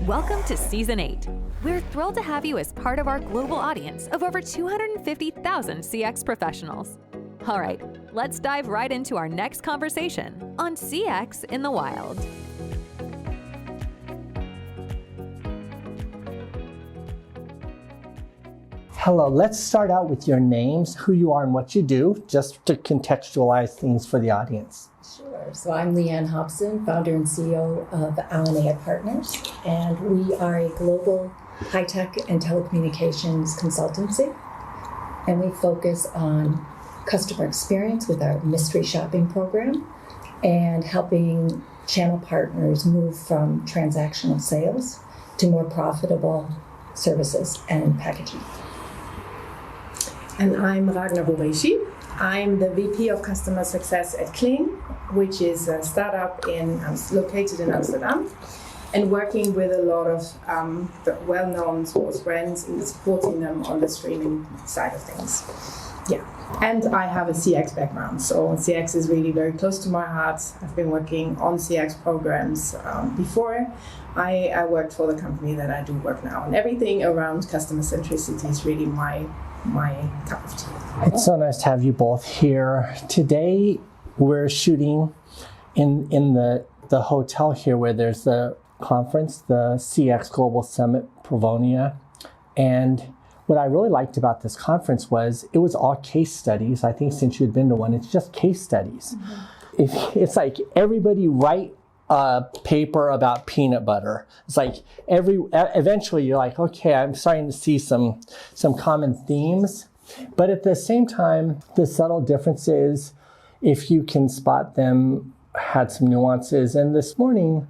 Welcome to Season 8. We're thrilled to have you as part of our global audience of over 250,000 CX professionals. All right, let's dive right into our next conversation on CX in the wild. Hello, let's start out with your names, who you are and what you do, just to contextualize things for the audience. Sure. So I'm Leahanne Hobson, founder and CEO of Alinea Partners, and we are a global high-tech and telecommunications consultancy, and we focus on customer experience with our mystery shopping program and helping channel partners move from transactional sales to more profitable services and packaging. And I'm Ragna Ghoreishi. I'm the VP of Customer Success at Cleeng, which is a startup located in Amsterdam, and working with a lot of the well-known sports brands and supporting them on the streaming side of things. Yeah, and I have a CX background, so CX is really very close to my heart. I've been working on CX programs before. I worked for the company that I do work now, and everything around customer centricity is really my cup of tea. It's so nice to have you both here. Today we're shooting in the hotel here where there's the conference, the CX Global Summit Pravonia. And what I really liked about this conference was it was all case studies. I think since you'd been to one, it's just case studies. Mm-hmm. It's like everybody write a paper about peanut butter. It's like eventually you're like, okay, I'm starting to see some common themes. But at the same time, the subtle differences, if you can spot them, had some nuances. And this morning,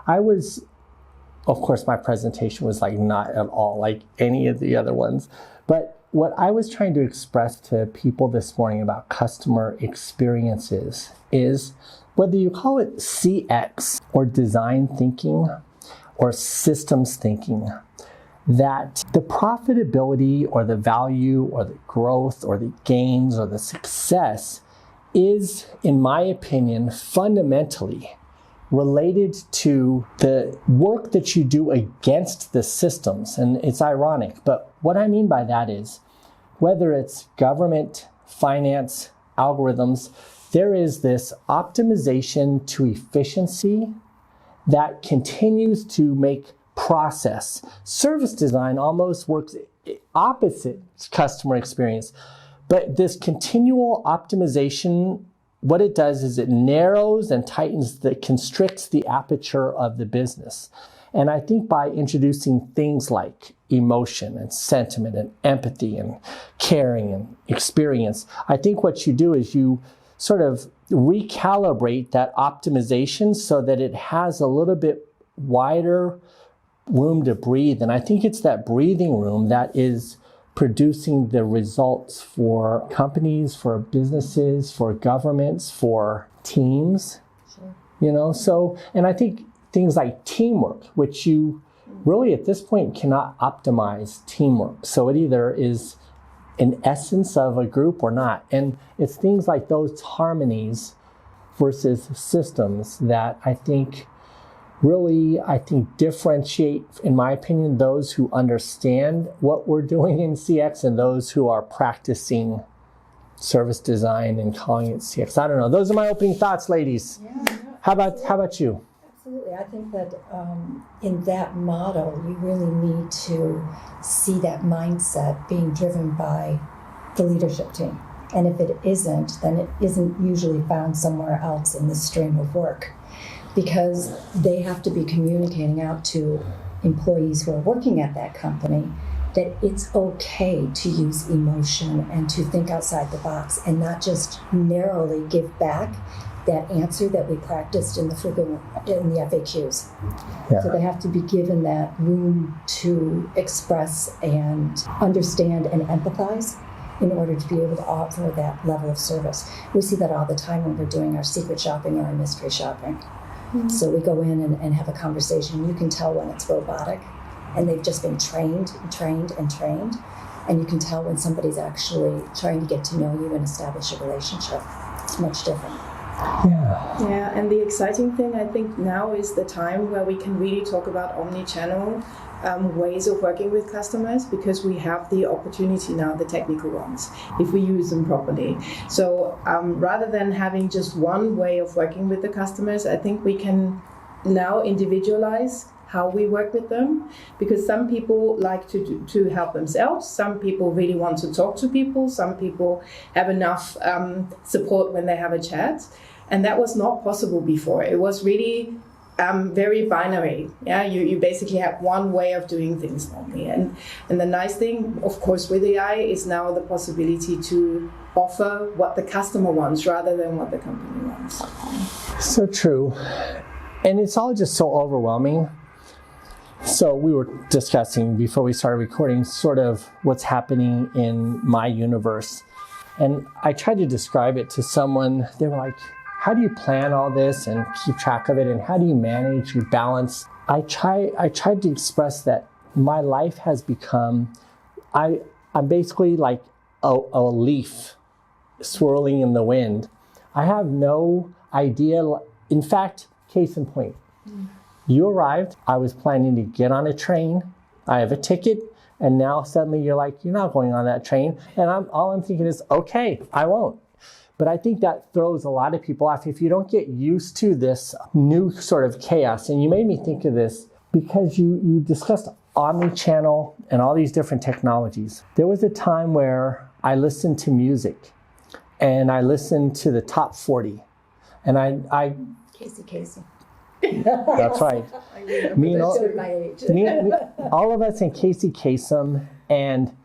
of course, my presentation was like not at all like any of the other ones. But what I was trying to express to people this morning about customer experiences is whether you call it CX or design thinking or systems thinking, that the profitability or the value or the growth or the gains or the success is, in my opinion, fundamentally related to the work that you do against the systems. And it's ironic, but what I mean by that is whether it's government, finance, algorithms, there is this optimization to efficiency that continues to make process. Service design almost works opposite customer experience. But this continual optimization, what it does is it narrows and constricts the aperture of the business. And I think by introducing things like emotion and sentiment and empathy and caring and experience, I think what you do is you sort of recalibrate that optimization so that it has a little bit wider room to breathe. And I think it's that breathing room that is producing the results for companies, for businesses, for governments, for teams. Sure. So, and I think things like teamwork, which you really at this point cannot optimize teamwork. So it either is an essence of a group or not. And it's things like those harmonies versus systems that I think differentiate, in my opinion, those who understand what we're doing in CX and those who are practicing service design and calling it CX. I don't know. Those are my opening thoughts, ladies. Yeah, How about you? Absolutely. I think that in that model, you really need to see that mindset being driven by the leadership team. And if it isn't, then it isn't usually found somewhere else in the stream of work, because they have to be communicating out to employees who are working at that company that it's okay to use emotion and to think outside the box and not just narrowly give back that answer that we practiced in the FAQs. Yeah. So they have to be given that room to express and understand and empathize in order to be able to offer that level of service. We see that all the time when we're doing our secret shopping or our mystery shopping. Mm-hmm. So we go in and have a conversation. You can tell when it's robotic and they've just been trained. And you can tell when somebody's actually trying to get to know you and establish a relationship. It's much different. Yeah, and the exciting thing I think now is the time where we can really talk about omnichannel ways of working with customers, because we have the opportunity now, the technical ones, if we use them properly. So rather than having just one way of working with the customers, I think we can now individualize how we work with them, because some people like to help themselves, some people really want to talk to people, some people have enough support when they have a chat, and that was not possible before. It was really very binary. Yeah, you basically have one way of doing things normally, and the nice thing, of course, with AI is now the possibility to offer what the customer wants rather than what the company wants. So true, and it's all just so overwhelming. So we were discussing before we started recording sort of what's happening in my universe. And I tried to describe it to someone. They were like, how do you plan all this and keep track of it? And how do you manage your balance? I tried to express that my life has become, I'm basically like a leaf swirling in the wind. I have no idea. In fact, case in point. You arrived, I was planning to get on a train, I have a ticket, and now suddenly you're like, you're not going on that train. And all I'm thinking is, okay, I won't. But I think that throws a lot of people off if you don't get used to this new sort of chaos. And you made me think of this because you discussed omnichannel and all these different technologies. There was a time where I listened to music and I listened to the top 40. And I Casey. That's right. Me and all of us and Casey Kasem, and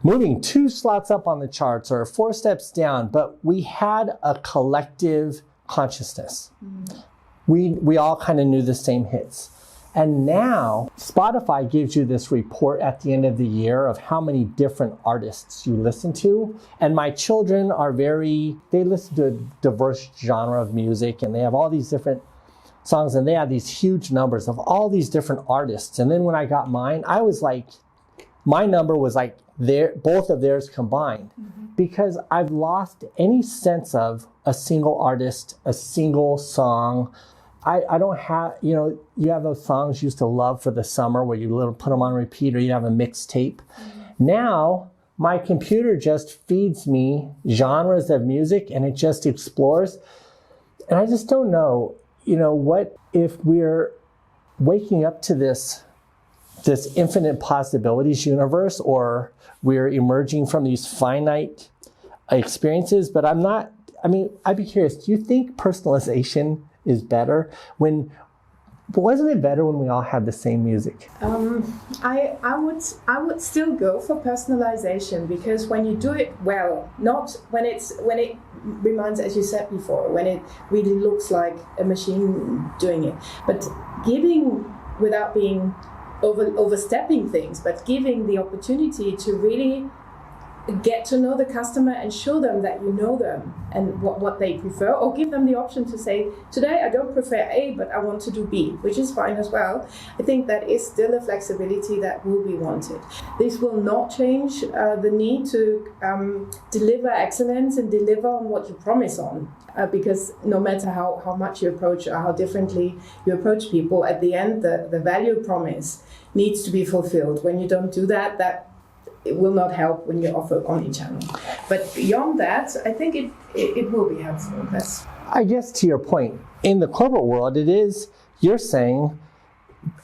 moving 2 slots up on the charts or 4 steps down, but we had a collective consciousness. We all kind of knew the same hits. And now Spotify gives you this report at the end of the year of how many different artists you listen to. And my children they listen to a diverse genre of music, and they have all these different songs, and they have these huge numbers of all these different artists. And then when I got mine, I was like, my number was like both of theirs combined, because I've lost any sense of a single artist, a single song. I don't have, you have those songs you used to love for the summer where you put them on repeat, or you have a mixtape. Now, my computer just feeds me genres of music and it just explores. And I just don't know, what if we're waking up to this infinite possibilities universe, or we're emerging from these finite experiences. But I'd be curious, do you think personalization is better? Wasn't it better when we all had the same music? I would still go for personalization, because when you do it well, not when it reminds, as you said before, when it really looks like a machine doing it, but giving without being overstepping things, but giving the opportunity to really get to know the customer and show them that you know them and what they prefer, or give them the option to say, today I don't prefer A, but I want to do B, which is fine as well. I think that is still a flexibility that will be wanted. This will not change the need to deliver excellence and deliver on what you promise on, because no matter how much you approach or how differently you approach people, at the end the value promise needs to be fulfilled. When you don't do that it will not help when you offer omnichannel. But beyond that, I think it will be helpful. I guess to your point, in the corporate world, you're saying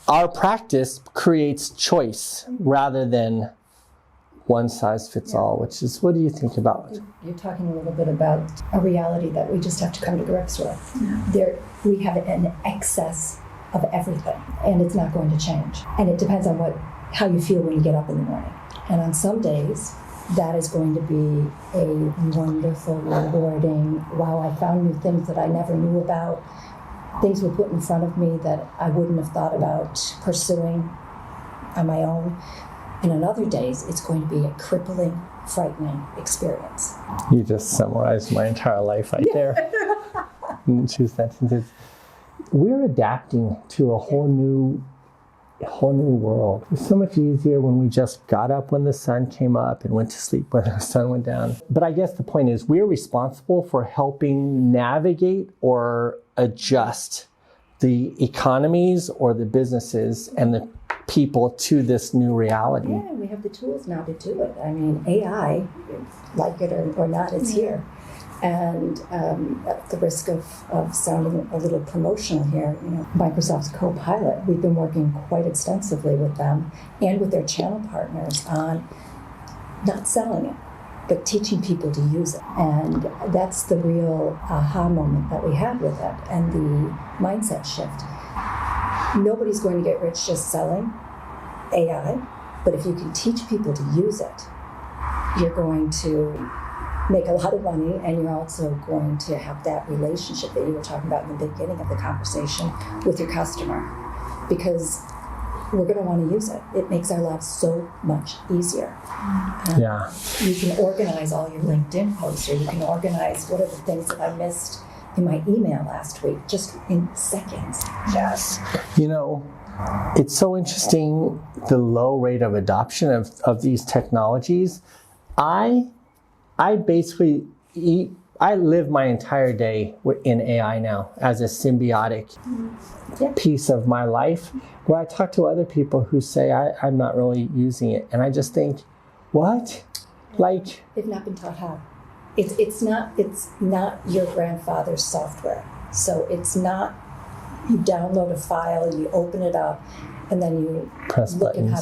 our practice creates choice rather than one size fits all, which is, what do you think about? You're talking a little bit about a reality that we just have to come to grips with. Yeah. We have an excess of everything, and it's not going to change. And it depends on how you feel when you get up in the morning. And on some days, that is going to be a wonderful, rewarding, wow, I found new things that I never knew about. Things were put in front of me that I wouldn't have thought about pursuing on my own. And on other days, it's going to be a crippling, frightening experience. You just summarized my entire life right there in 2 sentences. We're adapting to a whole new whole new world. It was so much easier when we just got up when the sun came up and went to sleep when the sun went down. But I guess the point is we're responsible for helping navigate or adjust the economies or the businesses and the people to this new reality. Yeah, we have the tools now to do it. I mean, AI, like it or not, is here. And at the risk of sounding a little promotional here, Microsoft's Copilot, we've been working quite extensively with them and with their channel partners on not selling it, but teaching people to use it. And that's the real aha moment that we had with it and the mindset shift. Nobody's going to get rich just selling AI, but if you can teach people to use it, you're going to make a lot of money, and you're also going to have that relationship that you were talking about in the beginning of the conversation with your customer, because we're going to want to use it. It makes our lives so much easier. Yeah. You can organize all your LinkedIn posts, or you can organize what are the things that I missed in my email last week, just in seconds. Yes. It's so interesting, the low rate of adoption of these technologies. I basically I live my entire day in AI now as a symbiotic piece of my life, where I talk to other people who say I'm not really using it. And I just think, what? Like, they've not been taught how. It's not your grandfather's software. So it's not, you download a file, you open it up, and then you press look buttons. at how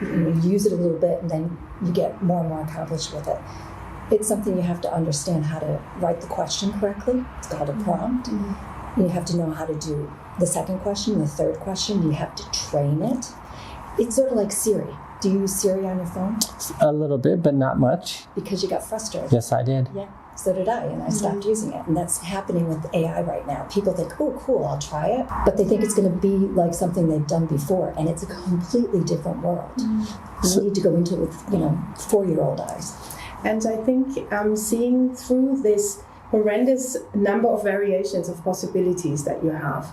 to use it a little bit, and then you get more and more accomplished with it. It's something you have to understand how to write the question correctly. It's called a prompt. Mm-hmm. You have to know how to do the second question, the third question. You have to train it. It's sort of like Siri. Do you use Siri on your phone? A little bit, but not much. Because you got frustrated. Yes, I did. Yeah, so did I, and I stopped using it. And that's happening with AI right now. People think, oh, cool, I'll try it. But they think it's going to be like something they've done before, and it's a completely different world. You need to go into it with, 4-year-old eyes. And I think seeing through this horrendous number of variations of possibilities that you have,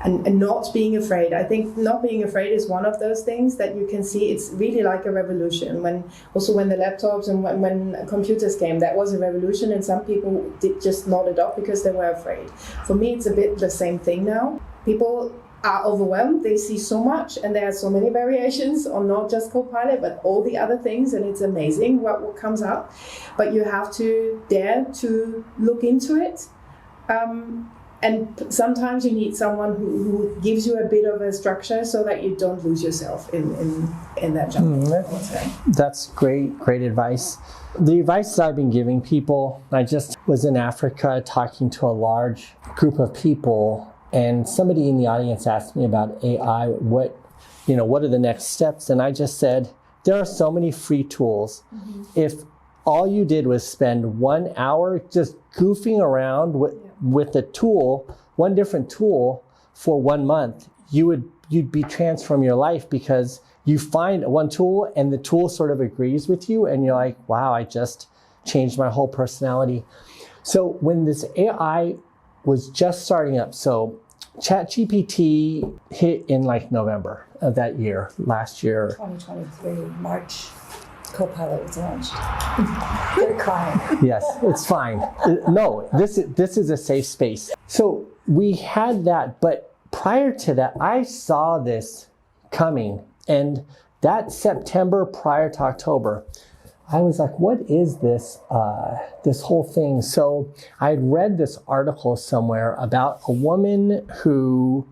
and not being afraid. I think not being afraid is one of those things that you can see. It's really like a revolution. When the laptops and when computers came, that was a revolution, and some people did just not adopt because they were afraid. For me, it's a bit the same thing now. People are overwhelmed. They see so much, and there are so many variations on not just Copilot, but all the other things, and it's amazing what comes out. But you have to dare to look into it. And sometimes you need someone who gives you a bit of a structure so that you don't lose yourself in that job. That's great advice. The advice that I've been giving people, I just was in Africa talking to a large group of people, and somebody in the audience asked me about AI, what are the next steps? And I just said, there are so many free tools. Mm-hmm. If all you did was spend 1 hour just goofing around with a tool, one different tool for 1 month, you'd be transformed your life, because you find one tool and the tool sort of agrees with you, and you're like, wow, I just changed my whole personality. So when this AI was just starting up, so ChatGPT hit in like November of that year, last year. 2023, March, Copilot was launched. They're crying. Yes, it's fine. No, this is a safe space. So we had that, but prior to that, I saw this coming. And that September prior to October, I was like, what is this whole thing? So I had read this article somewhere about a woman who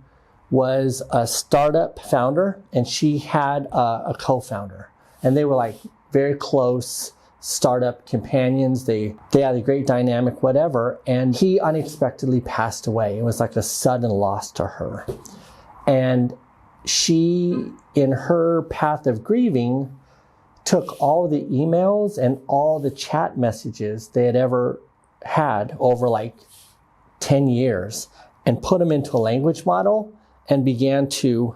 was a startup founder, and she had a co-founder, and they were like very close startup companions. They had a great dynamic, whatever, and he unexpectedly passed away. It was like a sudden loss to her. And she, in her path of grieving, took all the emails and all the chat messages they had ever had over like 10 years and put them into a language model and began to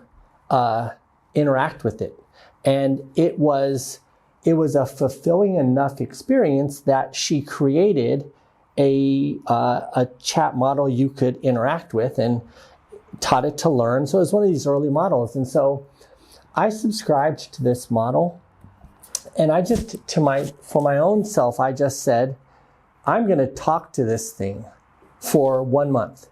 interact with it. And it was a fulfilling enough experience that she created a chat model you could interact with and taught it to learn. So it was one of these early models. And so I subscribed to this model, and I just, for my own self, I just said, I'm going to talk to this thing for 1 month.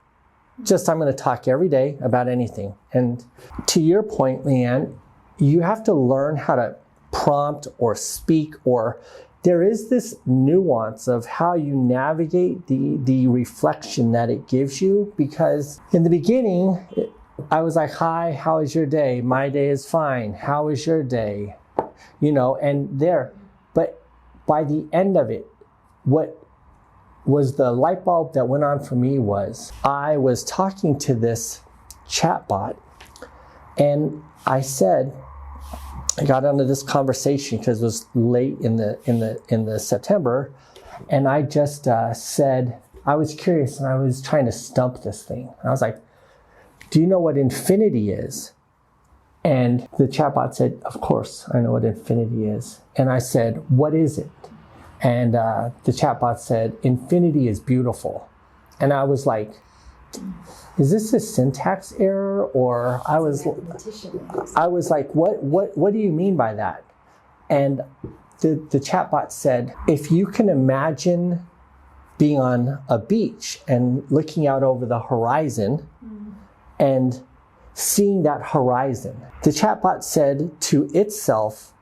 I'm going to talk every day about anything. And to your point, Leahanne, you have to learn how to prompt or speak, or there is this nuance of how you navigate the reflection that it gives you. Because in the beginning, I was like, hi, how is your day? My day is fine. How is your day? But by the end of it, what was the light bulb that went on for me was I was talking to this chatbot, and I got into this conversation because it was late in the September, and I just said, I was curious and I was trying to stump this thing. I was like, do you know what infinity is? And the chatbot said, of course, I know what infinity is. And I said, what is it? And the chatbot said, infinity is beautiful. And I was like, is this a syntax error? Or I was like, what do you mean by that? And the chatbot said, if you can imagine being on a beach and looking out over the horizon and seeing that horizon, the chatbot said to itself,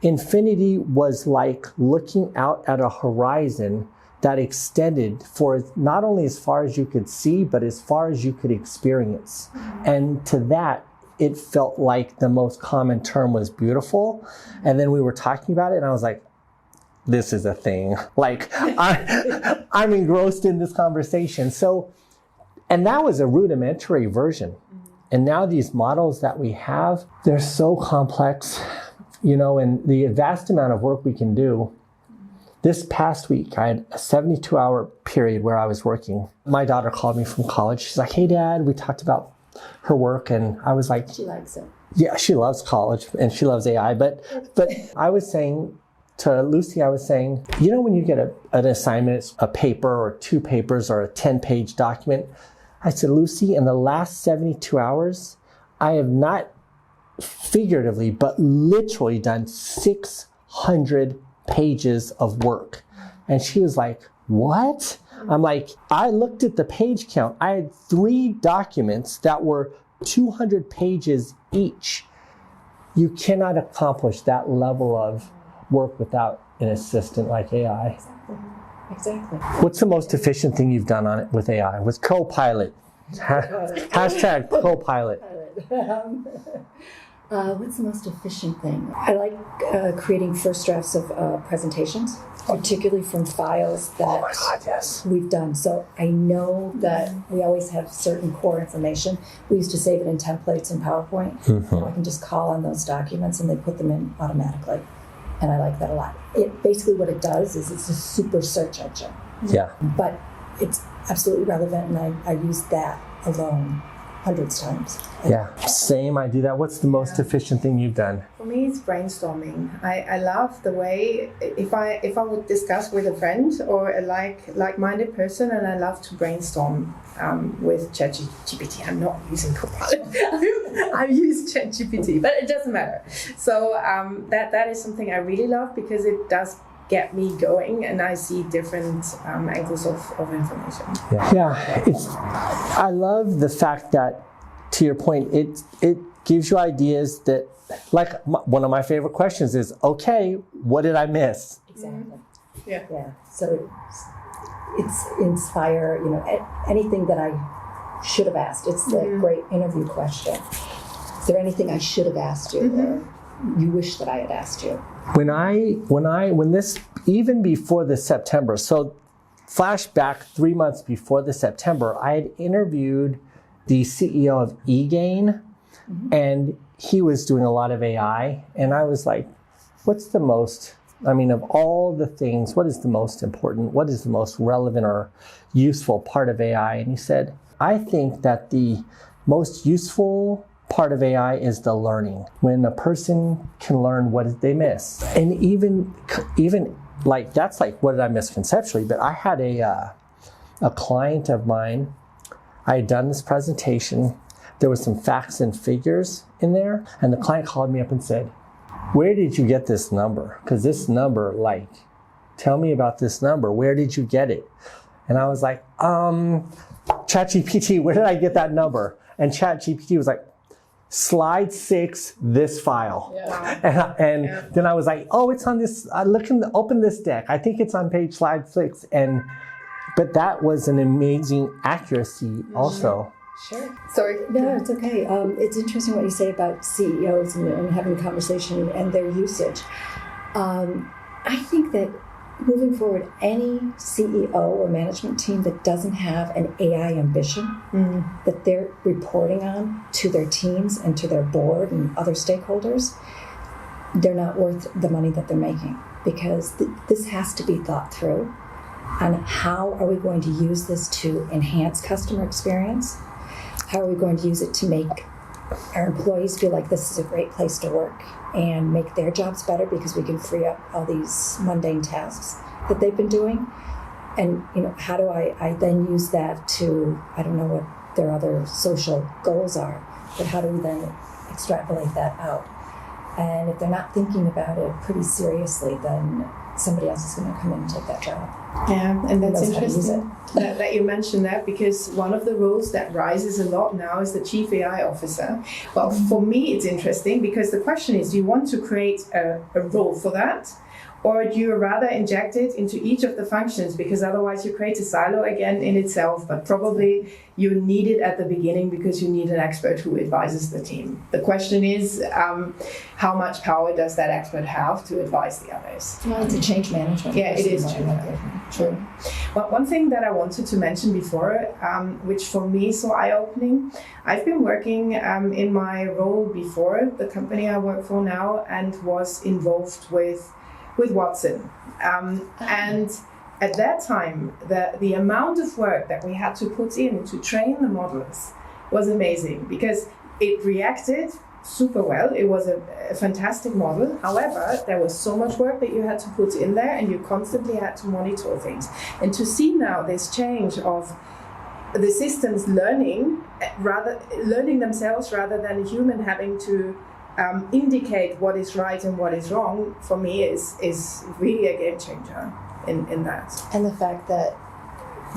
infinity was like looking out at a horizon that extended for not only as far as you could see, but as far as you could experience. And to that, it felt like the most common term was beautiful. And then we were talking about it, and I was like, this is a thing. Like, I'm engrossed in this conversation. So, and that was a rudimentary version. And now these models that we have, they're so complex, and the vast amount of work we can do. This past week, I had a 72-hour period where I was working. My daughter called me from college. She's like, hey, Dad, we talked about her work. And I was like, She likes it. Yeah, she loves college and she loves AI. But I was saying to Lucy, when you get an assignment, a paper or 2 papers or a 10-page document, I said, Lucy, in the last 72 hours, I have not figuratively, but literally done 600 pages of work. And she was like, what? I'm like, I looked at the page count. I had 3 documents that were 200 pages each. You cannot accomplish that level of work without an assistant like AI. Exactly. What's the most efficient thing you've done on it with AI? With Copilot. Hashtag Copilot. What's the most efficient thing? I like creating first drafts of presentations, particularly from files that we've done. So I know that we always have certain core information. We used to save it in templates in PowerPoint. So I can just call on those documents and they put them in automatically. And I like that a lot. Basically what it does is it's a super search engine. Yeah. But it's absolutely relevant, and I use that alone hundreds of times. Yeah, same. I do that. What's the most efficient thing you've done? For me, it's brainstorming. I love the way if I would discuss with a friend or a like-minded person, and I love to brainstorm with ChatGPT. I'm not using Copilot. I use ChatGPT, but it doesn't matter. So that is something I really love because it does get me going, and I see different angles of information. I love the fact that, to your point, it gives you ideas that, like one of my favorite questions is, okay, what did I miss? Exactly. Yeah. So it's inspire, anything that I should have asked. It's a great interview question. Is there anything I should have asked you, or you wish that I had asked you? When this, even before the September, so flashback 3 months before the September, I had interviewed the CEO of eGain, and he was doing a lot of AI, and I was like, of all the things, what is the most important, what is the most relevant or useful part of AI? And he said, I think that the most useful part of AI is the learning. When a person can learn what they miss. And even like, that's like, what did I miss conceptually? But I had a client of mine, I had done this presentation. there was some facts and figures in there. And the client called me up and said, where did you get this number? Because this number, like, tell me about this number. Where did you get it? And I was like, ChatGPT, where did I get that number? And ChatGPT was like, slide 6, this file. Yeah. And then I was like, oh, it's on this, open this deck. I think it's on page slide 6. But that was an amazing accuracy also. Sure. Sorry. No, it's okay. It's interesting what you say about CEOs and having a conversation and their usage. I think that moving forward, any CEO or management team that doesn't have an AI ambition that they're reporting on to their teams and to their board and other stakeholders, they're not worth the money that they're making, because this has to be thought through on how are we going to use this to enhance customer experience? How are we going to use it to make our employees feel like this is a great place to work and make their jobs better because we can free up all these mundane tasks that they've been doing? And how do I then use that to, I don't know what their other social goals are, but how do we then extrapolate that out? And if they're not thinking about it pretty seriously, then somebody else is going to come in and take that job. Yeah, and that's interesting that you mentioned that, because one of the roles that rises a lot now is the Chief AI Officer. Well, for me, it's interesting because the question is, do you want to create a role for that? Or do you rather inject it into each of the functions? Because otherwise you create a silo again in itself, but probably you need it at the beginning because you need an expert who advises the team. The question is, how much power does that expert have to advise the others? Well, it's a change management. Yeah, it is change management. True. Well, one thing that I wanted to mention before, which for me is so eye-opening, I've been working in my role before, the company I work for now, and was involved with Watson. And at that time, the amount of work that we had to put in to train the models was amazing, because it reacted super well. It was a fantastic model. However, there was so much work that you had to put in there, and you constantly had to monitor things. And to see now this change of the systems learning themselves rather than a human having to indicate what is right and what is wrong, for me is really a game changer in that. And the fact that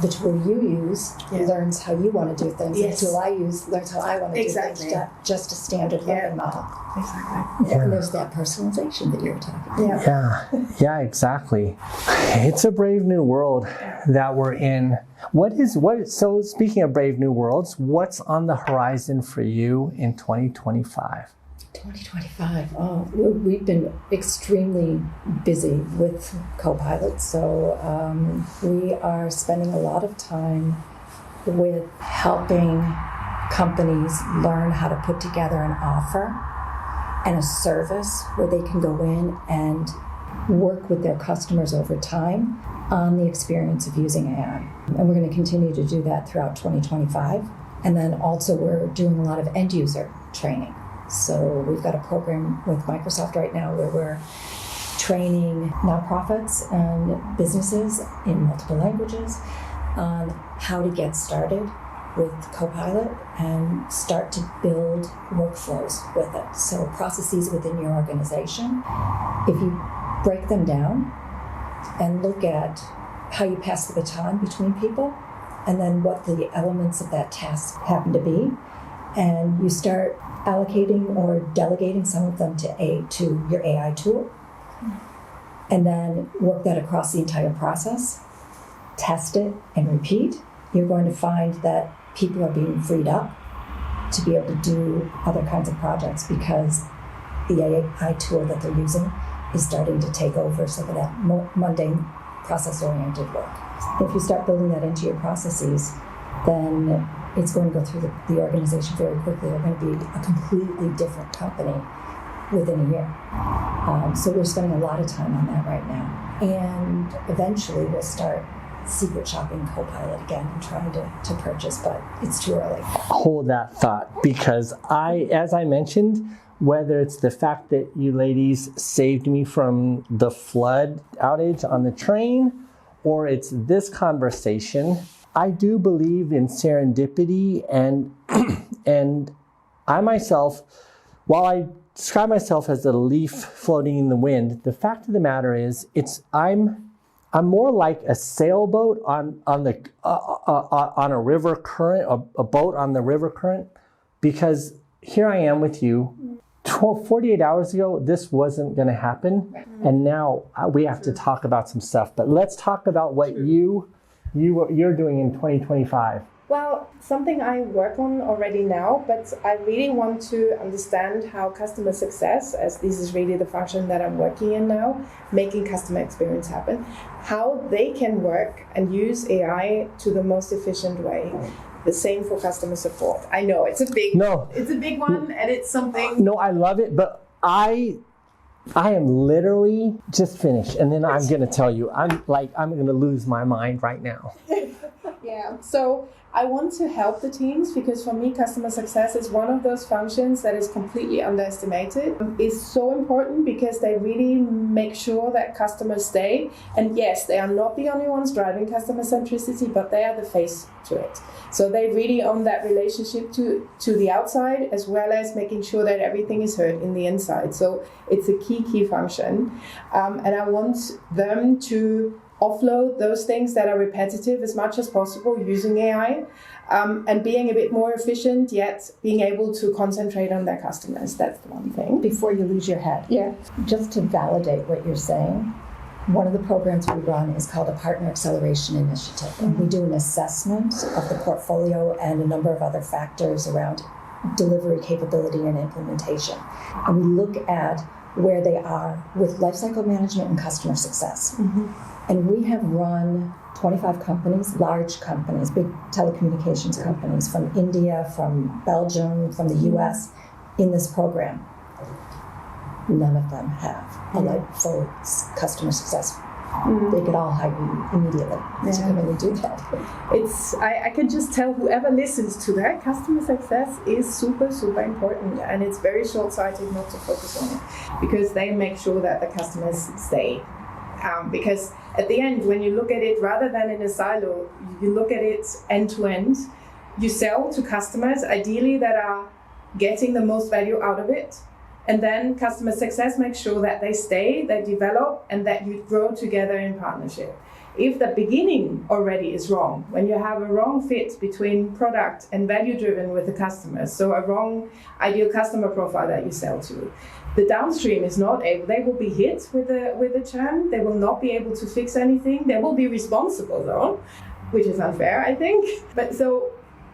the tool you use learns how you want to do things, and the tool I use learns how I want to do things, just a standard learning model. Exactly. And there's that personalization that you were talking about. Yeah, exactly. It's a brave new world that we're in. So speaking of brave new worlds, what's on the horizon for you in 2025? 2025. Oh, we've been extremely busy with Copilot, so we are spending a lot of time with helping companies learn how to put together an offer and a service where they can go in and work with their customers over time on the experience of using AI. And we're going to continue to do that throughout 2025. And then also we're doing a lot of end user training. So we've got a program with Microsoft right now where we're training nonprofits and businesses in multiple languages on how to get started with Copilot and start to build workflows with it. So processes within your organization, if you break them down and look at how you pass the baton between people and then what the elements of that task happen to be, and you start allocating or delegating some of them to your AI tool, and then work that across the entire process, test it and repeat, you're going to find that people are being freed up to be able to do other kinds of projects because the AI tool that they're using is starting to take over some of that mundane process-oriented work. If you start building that into your processes, then it's going to go through the organization very quickly. They're going to be a completely different company within a year. So we're spending a lot of time on that right now. And eventually we'll start secret shopping Copilot again and trying to purchase, but it's too early. Hold that thought, because as I mentioned, whether it's the fact that you ladies saved me from the flood outage on the train, or it's this conversation, I do believe in serendipity and And I myself, while I describe myself as a leaf floating in the wind, the fact of the matter is, I'm more like a sailboat on a river current, a boat on the river current, because here I am with you. 48 hours ago, this wasn't going to happen, and now we have to talk about some stuff. But let's talk about what you're doing in 2025. Well, something I work on already now, but I really want to understand how customer success, as this is really the function that I'm working in now, making customer experience happen, how they can work and use AI to the most efficient way. The same for customer support. I know it's a big one, and it's something. No, I love it, but I am literally just finished, and then I'm going to tell you, I'm going to lose my mind right now. Yeah. So I want to help the teams, because for me, customer success is one of those functions that is completely underestimated. It's so important because they really make sure that customers stay. And yes, they are not the only ones driving customer centricity, but they are the face to it. So they really own that relationship to the outside, as well as making sure that everything is heard in the inside. So it's a key function. And I want them to offload those things that are repetitive as much as possible using AI, and being a bit more efficient, yet being able to concentrate on their customers. That's the one thing. Before you lose your head. Yeah. Just to validate what you're saying, one of the programs we run is called a Partner Acceleration Initiative. And we do an assessment of the portfolio and a number of other factors around delivery capability and implementation. And we look at where they are with lifecycle management and customer success. And we have run 25 companies, large companies, big telecommunications companies from India, from Belgium, from the US in this program. None of them have a full customer success. They could all hire you immediately to come in and do that. I can just tell whoever listens to that, customer success is super important, and it's very short-sighted not to focus on it, because they make sure that the customers stay. Because at the end, when you look at it, rather than in a silo, you look at it end to end. You sell to customers, ideally, that are getting the most value out of it. And then customer success makes sure that they stay, they develop, and that you grow together in partnership. If the beginning already is wrong, when you have a wrong fit between product and value driven with the customers, so a wrong ideal customer profile that you sell to, the downstream is not able, they will be hit with the churn, they will not be able to fix anything, they will be responsible though, which is unfair, I think. But so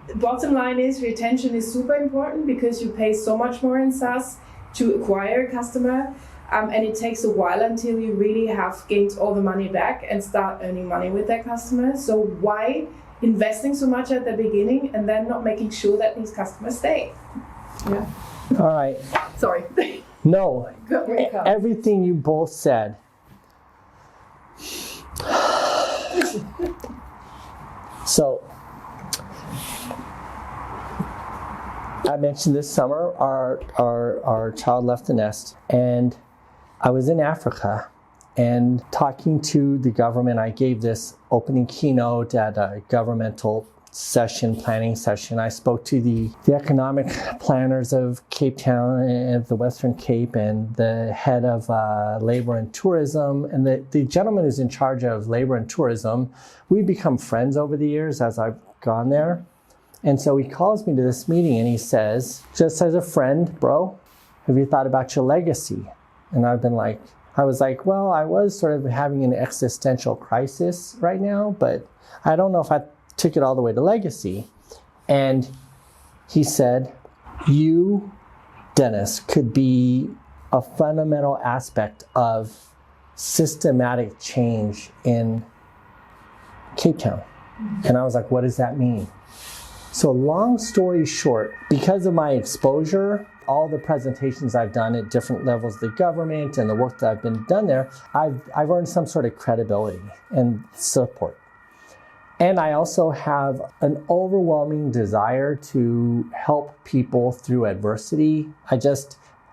the bottom line is retention is super important, because you pay so much more in SaaS to acquire a customer, and it takes a while until you really have gained all the money back and start earning money with that customer. So why investing so much at the beginning and then not making sure that these customers stay? Yeah. All right. Sorry. No, everything you both said. So, I mentioned this summer our child left the nest, and I was in Africa and talking to the government. I gave this opening keynote at a governmental planning session. I spoke to the economic planners of Cape Town and the Western Cape, and the head of labor and tourism, and the gentleman who's in charge of labor and tourism. We've become friends over the years as I've gone there. And so he calls me to this meeting and he says, just as a friend, bro, have you thought about your legacy? And I was like, well, I was sort of having an existential crisis right now, but I don't know if I took it all the way to legacy. And he said, you, Dennis, could be a fundamental aspect of systematic change in Cape Town. And I was like, what does that mean? So long story short, because of my exposure, all the presentations I've done at different levels of the government and the work that I've been done there, I've earned some sort of credibility and support. And I also have an overwhelming desire to help people through adversity.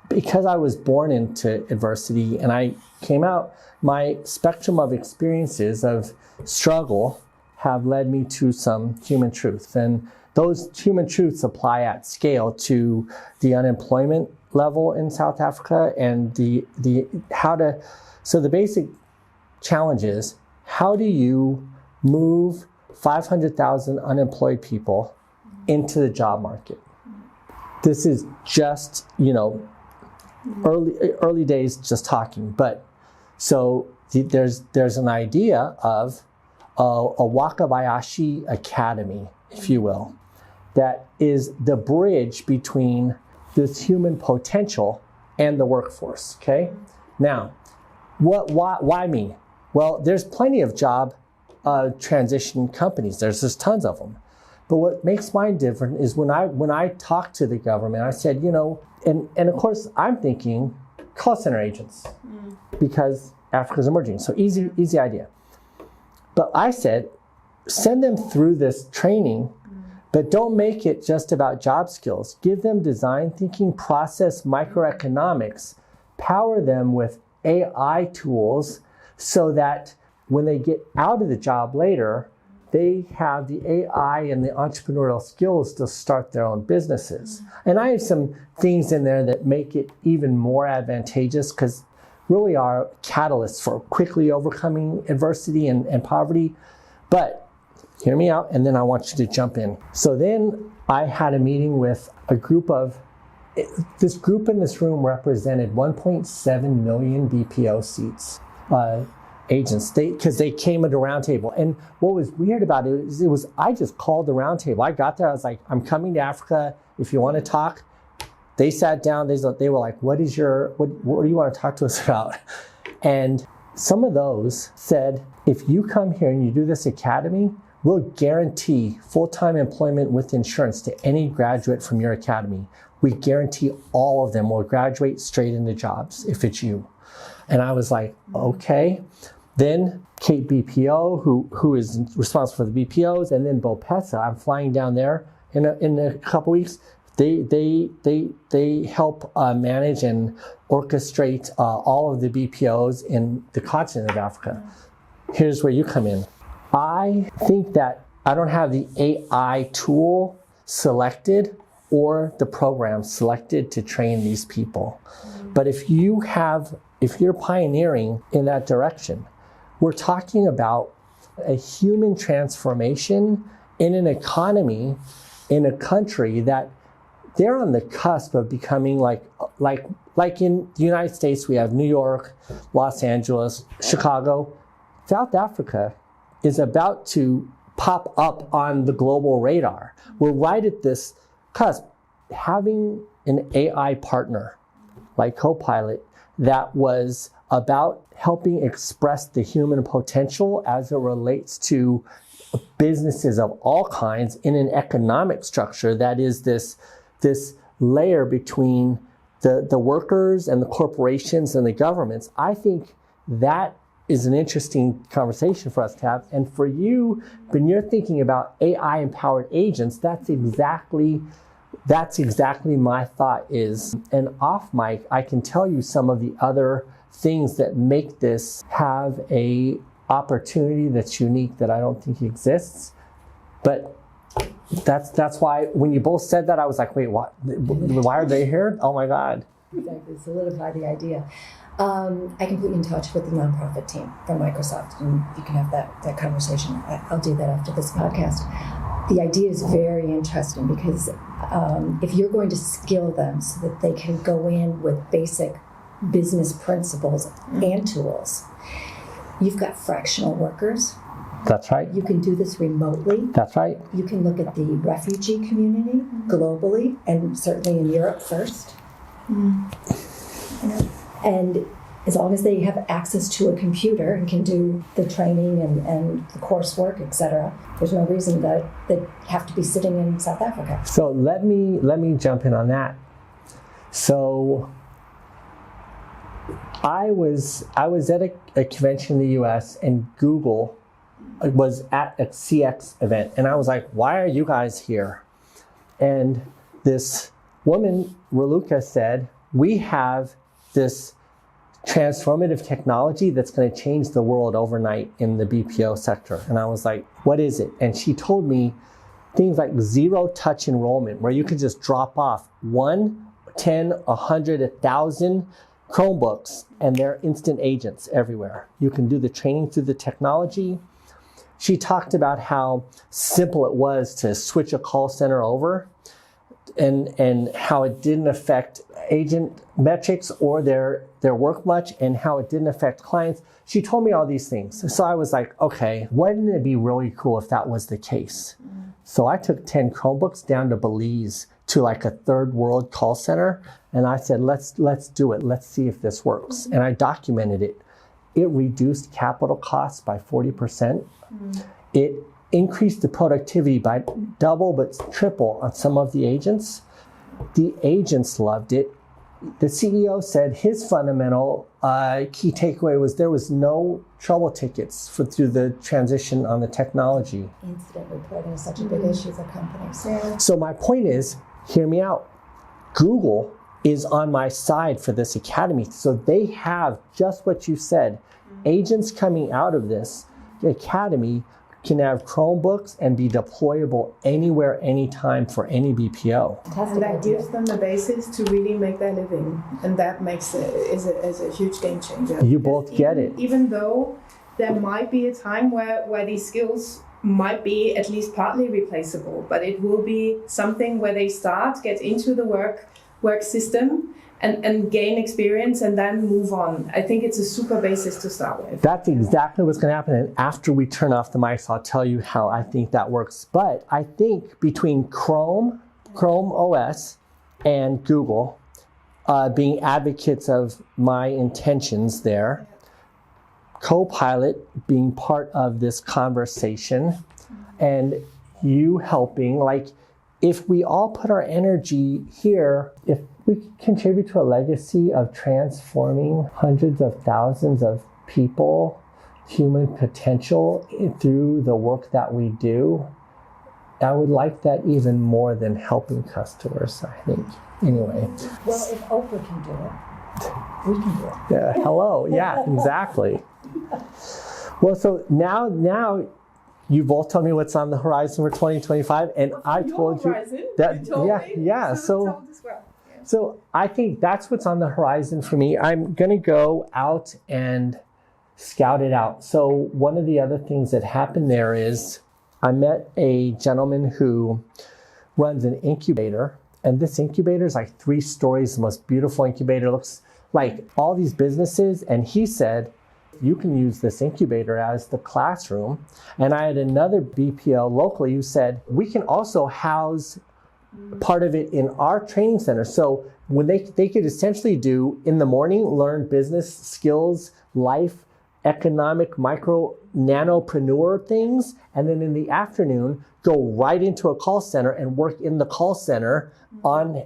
Because I was born into adversity and I came out, my spectrum of experiences of struggle have led me to some human truth. And those human truths apply at scale to the unemployment level in South Africa and so the basic challenge is, how do you move 500,000 unemployed people into the job market? This is just, early days just talking, but so there's an idea of a Wakabayashi Academy, if you will, that is the bridge between this human potential and the workforce, okay? Now, why me? Well, there's plenty of job transition companies. There's just tons of them. But what makes mine different is when I talked to the government, I said, and of course I'm thinking call center agents because Africa's emerging. So easy idea. But I said, send them through this training, but don't make it just about job skills. Give them design thinking, process, microeconomics, power them with AI tools so that when they get out of the job later, they have the AI and the entrepreneurial skills to start their own businesses. And I have some things in there that make it even more advantageous because really are catalysts for quickly overcoming adversity and poverty. But hear me out, and then I want you to jump in. So then I had a meeting with a group this group in this room represented 1.7 million BPO seats, agents, because they came at a round table. And what was weird about it was I just called the round table. I got there, I was like, I'm coming to Africa. If you want to talk, they sat down, they were like, what do you want to talk to us about? And some of those said, if you come here and you do this academy, we'll guarantee full-time employment with insurance to any graduate from your academy. We guarantee all of them will graduate straight into jobs if it's you. And I was like, okay. Then Kate BPO, who is responsible for the BPOs, and then Bopesa, I'm flying down there in a couple weeks. They help manage and orchestrate all of the BPOs in the continent of Africa. Here's where you come in. I think that I don't have the AI tool selected or the program selected to train these people. But if you're pioneering in that direction, we're talking about a human transformation in an economy, in a country that they're on the cusp of becoming like in the United States, we have New York, Los Angeles, Chicago. South Africa is about to pop up on the global radar. We're right at this cusp. Having an AI partner like Copilot that was about helping express the human potential as it relates to businesses of all kinds in an economic structure that is this layer between the workers and the corporations and the governments. I think that is an interesting conversation for us to have. And for you, when you're thinking about AI-empowered agents, that's exactly my thought is. And off mic, I can tell you some of the other things that make this have a opportunity that's unique that I don't think exists. But that's why when you both said that, I was like, wait, what? Why are they here? Oh my God. Exactly, solidify the idea. I can put you in touch with the nonprofit team from Microsoft, and you can have that conversation. I'll do that after this podcast. The idea is very interesting because if you're going to skill them so that they can go in with basic business principles and tools, you've got fractional workers. That's right. You can do this remotely. That's right. You can look at the refugee community globally, and certainly in Europe first. And as long as they have access to a computer and can do the training and the coursework, etc., there's no reason that they have to be sitting in South Africa. So let me jump in on that. So I was at a convention in the U.S. and Google was at a CX event, and I was like, "Why are you guys here?" And this woman, Raluca, said, "We have this transformative technology that's going to change the world overnight in the BPO sector." And I was like, what is it? And she told me things like zero touch enrollment, where you can just drop off 1, 10, 100, 1,000 Chromebooks, and they're instant agents everywhere. You can do the training through the technology. She talked about how simple it was to switch a call center over, and how it didn't affect agent metrics or their work much, and how it didn't affect clients. She told me all these things. So I was like, okay, wouldn't it be really cool if that was the case? So I took 10 Chromebooks down to Belize to like a third world call center, and I said, let's do it. Let's see if this works. And I documented it. It reduced capital costs by 40%. It increased the productivity by double but triple on some of the agents. The agents loved it. The CEO said his fundamental key takeaway was there was no trouble tickets through the transition on the technology. Incident reporting is such a big issue for companies. Yeah. So my point is, hear me out. Google is on my side for this academy. So they have just what you said. Agents coming out of this academy can have Chromebooks and be deployable anywhere, anytime for any BPO. And that gives them the basis to really make their living, and that makes is a huge game changer. You both get it. Even though there might be a time where these skills might be at least partly replaceable, but it will be something where they get into the work system and gain experience and then move on. I think it's a super basis to start with. That's exactly what's going to happen. And after we turn off the mics, I'll tell you how I think that works. But I think between Chrome OS, and Google being advocates of my intentions there, Copilot being part of this conversation, and you helping, like, if we all put our energy here, if we contribute to a legacy of transforming hundreds of thousands of people, human potential through the work that we do, I would like that even more than helping customers, I think. Anyway. Well, if Oprah can do it, we can do it. Yeah, hello. Yeah, exactly. Well, so now you both told me what's on the horizon for 2025, and I told you that. Yeah. So I think that's what's on the horizon for me. I'm going to go out and scout it out. So one of the other things that happened there is I met a gentleman who runs an incubator, and this incubator is like 3 stories, the most beautiful incubator, looks like all these businesses, and he said, you can use this incubator as the classroom. And I had another BPO locally who said, we can also house part of it in our training center. So when they could essentially do, in the morning, learn business skills, life, economic, nanopreneur things, and then in the afternoon, go right into a call center and work in the call center on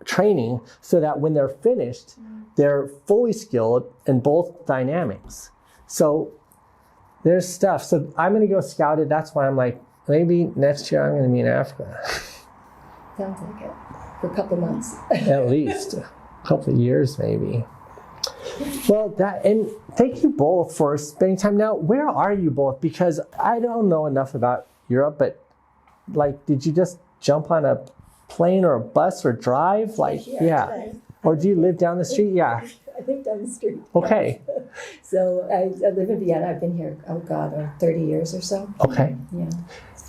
training, so that when they're finished, they're fully skilled in both dynamics. So there's stuff. So I'm going to go scout it. That's why I'm like, maybe next year I'm going to be in Africa. Sounds like it. For a couple months. At least. A couple of years, maybe. Well, and thank you both for spending time. Now, where are you both? Because I don't know enough about Europe, but like, did you just jump on a plane or a bus or drive? Like, yeah. Or do you live down the street? Yeah. I live down the street. Okay. So I live in Vienna. I've been here, 30 years or so. Okay. Yeah.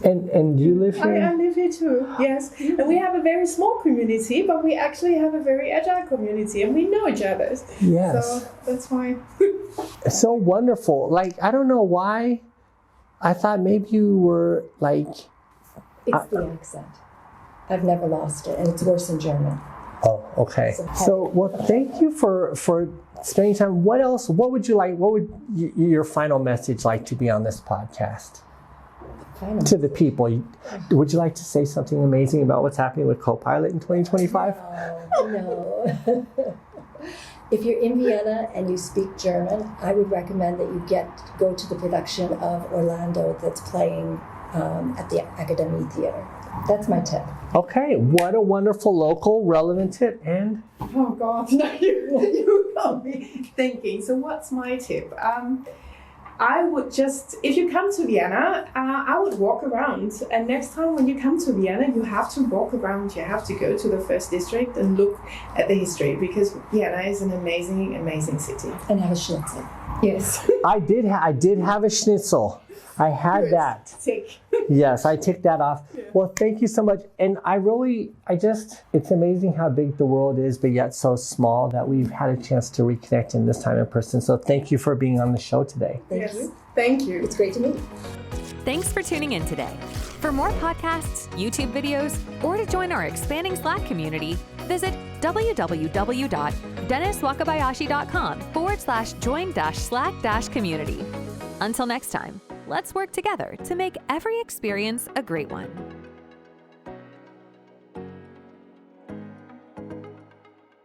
And you live here? I live here too, yes. And we have a very small community, but we actually have a very agile community, and we know each other. Yes. So that's why. So wonderful. Like, I don't know why. I thought maybe you were like... It's the accent. I've never lost it, and it's worse in German. Oh, okay. So, well, thank you for spending time. What else? What would your final message like to be on this podcast? To the people, would you like to say something amazing about what's happening with Copilot in 2025? No. If you're in Vienna and you speak German, I would recommend that you go to the production of Orlando that's playing at the Academy Theater. That's my tip. Okay, what a wonderful local relevant tip. And oh God, no, you got me thinking. So what's my tip? I would just, if you come to Vienna, I would walk around. And next time when you come to Vienna, you have to walk around. You have to go to the first district and look at the history, because Vienna is an amazing, amazing city. And have a schnitzel. Yes. I did have a schnitzel. I had that. Tick. Yes, I ticked that off. Yeah. Well, thank you so much. And it's amazing how big the world is, but yet so small, that we've had a chance to reconnect in this time in person. So thank you for being on the show today. Thank you. Thank you. It's great to meet you. Thanks for tuning in today. For more podcasts, YouTube videos, or to join our expanding Slack community, visit www.denniswakabayashi.com/join-slack-community. Until next time, let's work together to make every experience a great one.